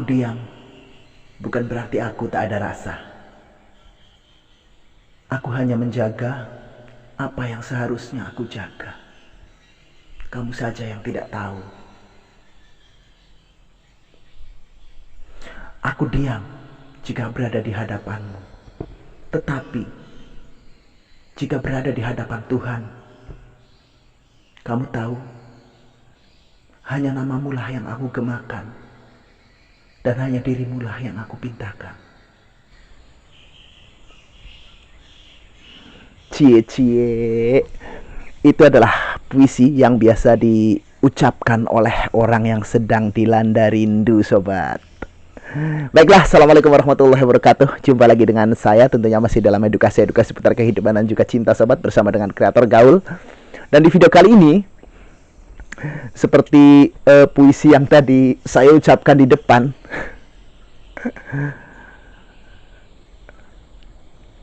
diam bukan berarti aku tak ada rasa. Aku hanya menjaga apa yang seharusnya aku jaga. Kamu saja yang tidak tahu. Aku diam jika berada di hadapanmu. Tetapi jika berada di hadapan Tuhan, kamu tahu, hanya namamu lah yang aku gemakan, dan hanya dirimu lah yang aku pintakan. Cie-cie, itu adalah puisi yang biasa diucapkan oleh orang yang sedang dilanda rindu, sobat. Baiklah, assalamualaikum warahmatullahi wabarakatuh. Jumpa lagi dengan saya, tentunya masih dalam edukasi seputar kehidupan dan juga cinta, sobat, bersama dengan kreator gaul. Dan di video kali ini, seperti puisi yang tadi saya ucapkan di depan,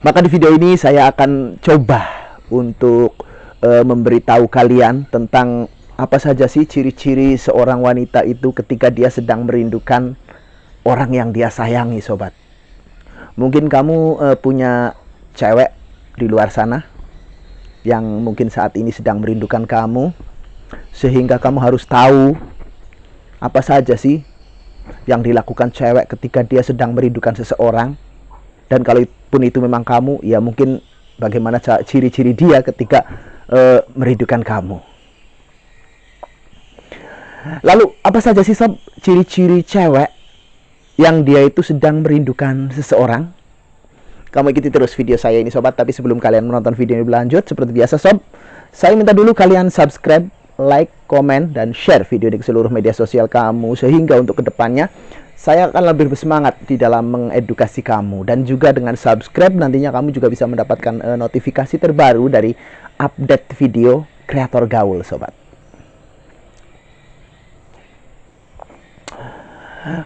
maka di video ini saya akan coba untuk memberitahu kalian tentang apa saja sih ciri-ciri seorang wanita itu ketika dia sedang merindukan orang yang dia sayangi, sobat. Mungkin kamu punya cewek di luar sana yang mungkin saat ini sedang merindukan kamu, sehingga kamu harus tahu apa saja sih yang dilakukan cewek ketika dia sedang merindukan seseorang. Dan kalaupun itu memang kamu, ya mungkin bagaimana ciri-ciri dia ketika merindukan kamu. Lalu apa saja sih, sob, ciri-ciri cewek yang dia itu sedang merindukan seseorang? Kamu ikuti terus video saya ini, sobat. Tapi sebelum kalian menonton video ini berlanjut, seperti biasa, sob, saya minta dulu kalian subscribe, like, komen, dan share video ini ke seluruh media sosial kamu, sehingga untuk kedepannya saya akan lebih bersemangat di dalam mengedukasi kamu. Dan juga dengan subscribe nantinya kamu juga bisa mendapatkan notifikasi terbaru dari update video kreator gaul, sobat.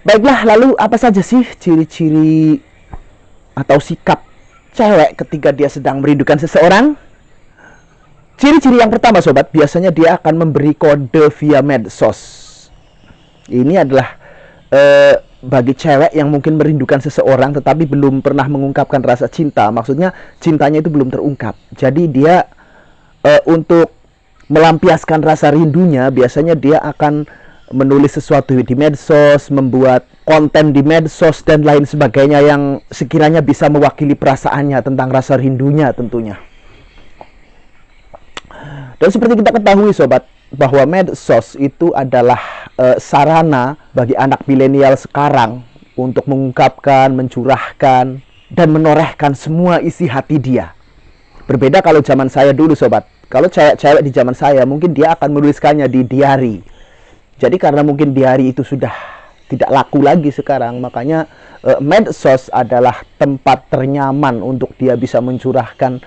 Baiklah, lalu apa saja sih ciri-ciri atau sikap cewek ketika dia sedang merindukan seseorang? Ciri-ciri yang pertama, sobat, biasanya dia akan memberi kode via medsos. Ini adalah bagi cewek yang mungkin merindukan seseorang tetapi belum pernah mengungkapkan rasa cinta. Maksudnya cintanya itu belum terungkap. Jadi dia untuk melampiaskan rasa rindunya, biasanya dia akan menulis sesuatu di medsos, membuat konten di medsos, dan lain sebagainya yang sekiranya bisa mewakili perasaannya tentang rasa rindunya tentunya. Dan seperti kita ketahui, sobat, bahwa medsos itu adalah sarana bagi anak milenial sekarang untuk mengungkapkan, mencurahkan, dan menorehkan semua isi hati dia. Berbeda kalau zaman saya dulu, sobat. Kalau cewek-cewek di zaman saya, mungkin dia akan menuliskannya di diary. Jadi karena mungkin diary itu sudah tidak laku lagi sekarang, makanya medsos adalah tempat ternyaman untuk dia bisa mencurahkan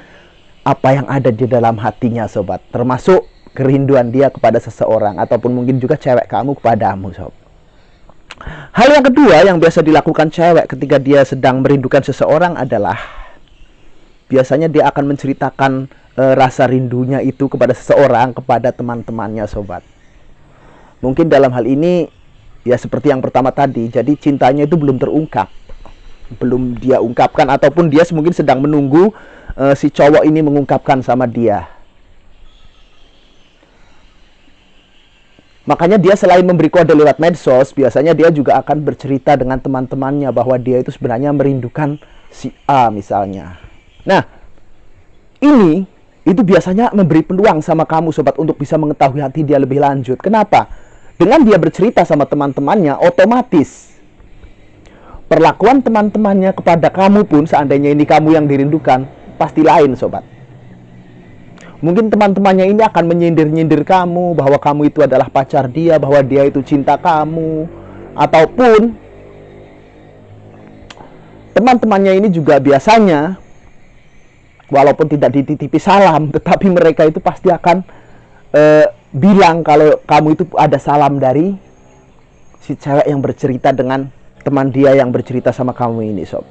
apa yang ada di dalam hatinya, sobat. Termasuk kerinduan dia kepada seseorang, ataupun mungkin juga cewek kamu kepadamu, sob. Hal yang kedua yang biasa dilakukan cewek ketika dia sedang merindukan seseorang adalah biasanya dia akan menceritakan rasa rindunya itu kepada seseorang, kepada teman-temannya, sobat. Mungkin dalam hal ini ya seperti yang pertama tadi, jadi cintanya itu belum terungkap, belum dia ungkapkan, ataupun dia mungkin sedang menunggu si cowok ini mengungkapkan sama dia. Makanya dia selain memberi kode lewat medsos, biasanya dia juga akan bercerita dengan teman-temannya bahwa dia itu sebenarnya merindukan si A misalnya. Nah, ini itu biasanya memberi peluang sama kamu, sobat, untuk bisa mengetahui hati dia lebih lanjut. Kenapa? Dengan dia bercerita sama teman-temannya, otomatis perlakuan teman-temannya kepada kamu pun, seandainya ini kamu yang dirindukan, pasti lain, sobat. Mungkin teman-temannya ini akan menyindir-nyindir kamu bahwa kamu itu adalah pacar dia, bahwa dia itu cinta kamu. Ataupun teman-temannya ini juga biasanya, walaupun tidak dititipi salam, tetapi mereka itu pasti akan bilang kalau kamu itu ada salam dari si cewek yang bercerita dengan teman dia yang bercerita sama kamu ini, sob.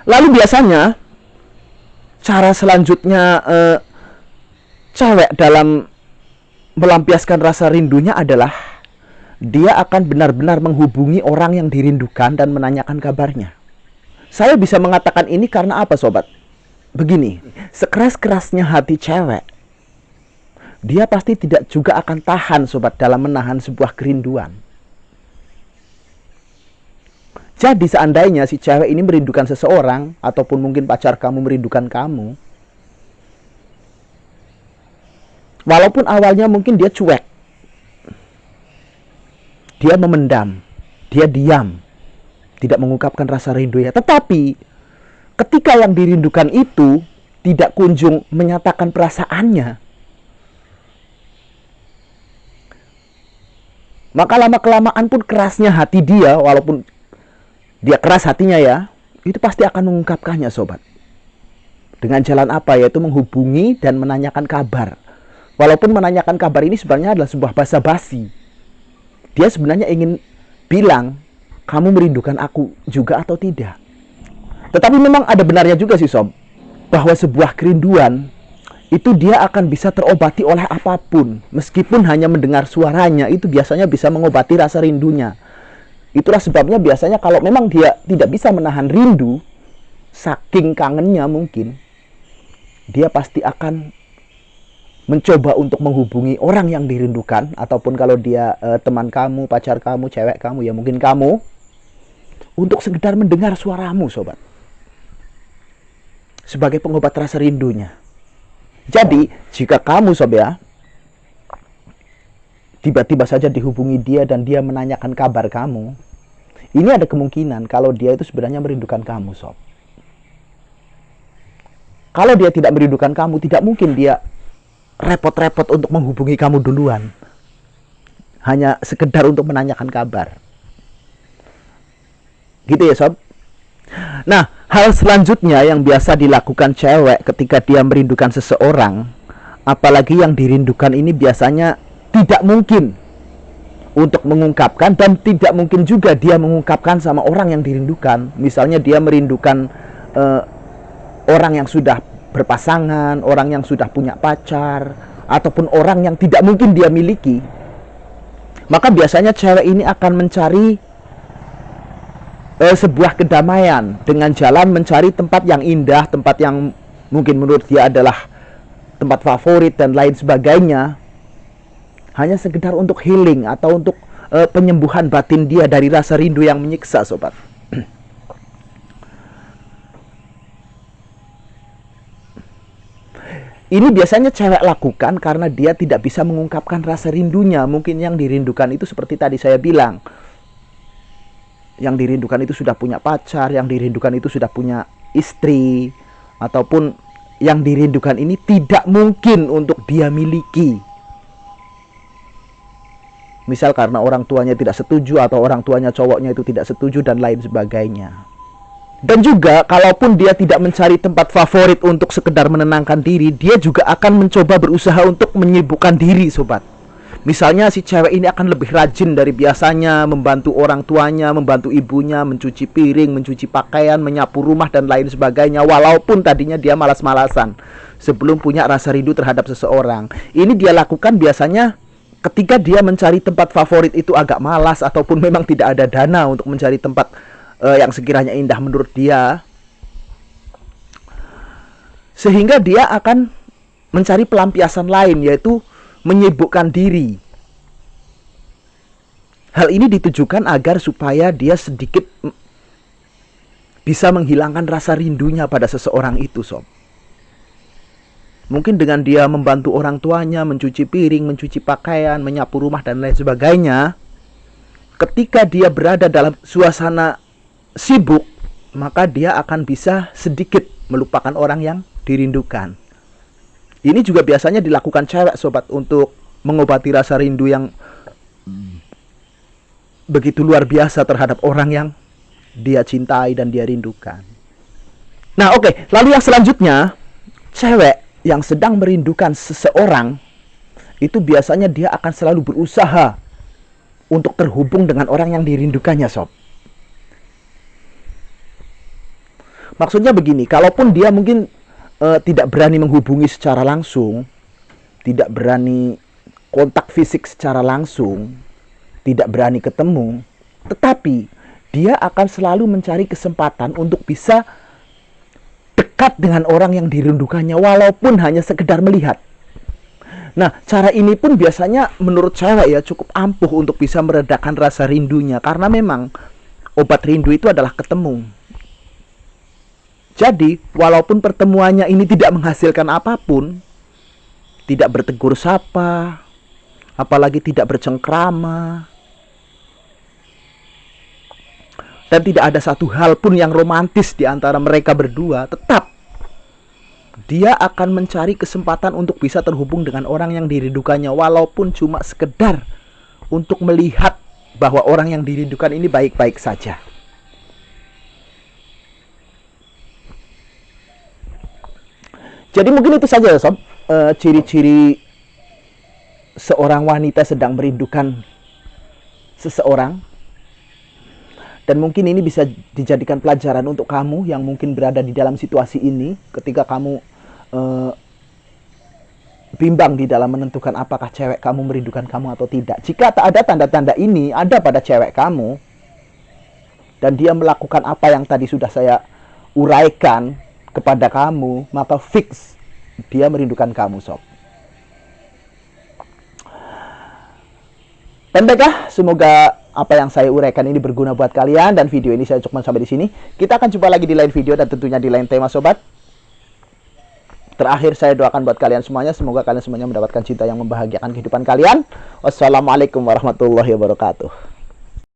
Lalu biasanya cara selanjutnya cewek dalam melampiaskan rasa rindunya adalah dia akan benar-benar menghubungi orang yang dirindukan dan menanyakan kabarnya. Saya bisa mengatakan ini karena apa, sobat? Begini, sekeras-kerasnya hati cewek, dia pasti tidak juga akan tahan, sobat, dalam menahan sebuah kerinduan. Jadi seandainya si cewek ini merindukan seseorang, ataupun mungkin pacar kamu merindukan kamu, walaupun awalnya mungkin dia cuek, dia memendam, dia diam, tidak mengungkapkan rasa rindunya. Tetapi ketika yang dirindukan itu tidak kunjung menyatakan perasaannya, maka lama-kelamaan pun kerasnya hati dia, walaupun dia keras hatinya ya, itu pasti akan mengungkapkannya, sobat. Dengan jalan apa? Yaitu menghubungi dan menanyakan kabar. Walaupun menanyakan kabar ini sebenarnya adalah sebuah basa-basi. Dia sebenarnya ingin bilang, kamu merindukan aku juga atau tidak. Tetapi memang ada benarnya juga sih, sob, bahwa sebuah kerinduan itu dia akan bisa terobati oleh apapun. Meskipun hanya mendengar suaranya, itu biasanya bisa mengobati rasa rindunya. Itulah sebabnya biasanya kalau memang dia tidak bisa menahan rindu, saking kangennya mungkin, dia pasti akan mencoba untuk menghubungi orang yang dirindukan, ataupun kalau dia teman kamu, pacar kamu, cewek kamu, ya mungkin kamu, untuk sekedar mendengar suaramu, sobat, sebagai pengobat rasa rindunya. Jadi jika kamu, sob ya, tiba-tiba saja dihubungi dia dan dia menanyakan kabar kamu, ini ada kemungkinan kalau dia itu sebenarnya merindukan kamu, sob. Kalau dia tidak merindukan kamu, tidak mungkin dia repot-repot untuk menghubungi kamu duluan, hanya sekedar untuk menanyakan kabar. Gitu ya, sob. Nah, hal selanjutnya yang biasa dilakukan cewek ketika dia merindukan seseorang, apalagi yang dirindukan ini biasanya tidak mungkin untuk mengungkapkan, dan tidak mungkin juga dia mengungkapkan sama orang yang dirindukan. Misalnya dia merindukan orang yang sudah berpasangan, orang yang sudah punya pacar, ataupun orang yang tidak mungkin dia miliki, maka biasanya cewek ini akan mencari sebuah kedamaian dengan jalan mencari tempat yang indah, tempat yang mungkin menurut dia adalah tempat favorit dan lain sebagainya, hanya sekedar untuk healing atau untuk penyembuhan batin dia dari rasa rindu yang menyiksa, sobat. Ini biasanya cewek lakukan karena dia tidak bisa mengungkapkan rasa rindunya. Mungkin yang dirindukan itu seperti tadi saya bilang, yang dirindukan itu sudah punya pacar, yang dirindukan itu sudah punya istri, ataupun yang dirindukan ini tidak mungkin untuk dia miliki. Misal karena orang tuanya tidak setuju, atau orang tuanya cowoknya itu tidak setuju, dan lain sebagainya. Dan juga kalaupun dia tidak mencari tempat favorit untuk sekedar menenangkan diri, dia juga akan mencoba berusaha untuk menyibukkan diri, sobat. Misalnya si cewek ini akan lebih rajin dari biasanya, membantu orang tuanya, membantu ibunya, mencuci piring, mencuci pakaian, menyapu rumah, dan lain sebagainya. Walaupun tadinya dia malas-malasan sebelum punya rasa rindu terhadap seseorang. Ini dia lakukan biasanya ketika dia mencari tempat favorit itu agak malas, ataupun memang tidak ada dana untuk mencari tempat yang sekiranya indah menurut dia, sehingga dia akan mencari pelampiasan lain, yaitu menyibukkan diri. Hal ini ditujukan agar supaya dia sedikit bisa menghilangkan rasa rindunya pada seseorang itu, sob. Mungkin dengan dia membantu orang tuanya, mencuci piring, mencuci pakaian, menyapu rumah, dan lain sebagainya, ketika dia berada dalam suasana sibuk, maka dia akan bisa sedikit melupakan orang yang dirindukan. Ini juga biasanya dilakukan cewek, sobat, untuk mengobati rasa rindu yang begitu luar biasa terhadap orang yang dia cintai dan dia rindukan. Nah, oke. Lalu yang selanjutnya, cewek yang sedang merindukan seseorang, itu biasanya dia akan selalu berusaha untuk terhubung dengan orang yang dirindukannya, sob. Maksudnya begini, kalaupun dia mungkin tidak berani menghubungi secara langsung, tidak berani kontak fisik secara langsung, tidak berani ketemu, tetapi dia akan selalu mencari kesempatan untuk bisa dekat dengan orang yang dirindukannya walaupun hanya sekedar melihat. Nah, cara ini pun biasanya menurut cewek ya cukup ampuh untuk bisa meredakan rasa rindunya, karena memang obat rindu itu adalah ketemu. Jadi, walaupun pertemuannya ini tidak menghasilkan apapun, tidak bertegur sapa, apalagi tidak bercengkrama, dan tidak ada satu hal pun yang romantis di antara mereka berdua, tetap dia akan mencari kesempatan untuk bisa terhubung dengan orang yang dirindukannya, walaupun cuma sekedar untuk melihat bahwa orang yang dirindukan ini baik-baik saja. Jadi mungkin itu saja ya sob, ciri-ciri seorang wanita sedang merindukan seseorang. Dan mungkin ini bisa dijadikan pelajaran untuk kamu yang mungkin berada di dalam situasi ini, ketika kamu bimbang di dalam menentukan apakah cewek kamu merindukan kamu atau tidak. Jika tak ada tanda-tanda ini ada pada cewek kamu, dan dia melakukan apa yang tadi sudah saya uraikan kepada kamu, maka fix dia merindukan kamu, sob. Dan baiklah, semoga apa yang saya uraikan ini berguna buat kalian, dan video ini saya cukupkan sampai di sini. Kita akan jumpa lagi di lain video dan tentunya di lain tema, sobat. Terakhir saya doakan buat kalian semuanya, semoga kalian semuanya mendapatkan cinta yang membahagiakan kehidupan kalian. Wassalamualaikum warahmatullahi wabarakatuh.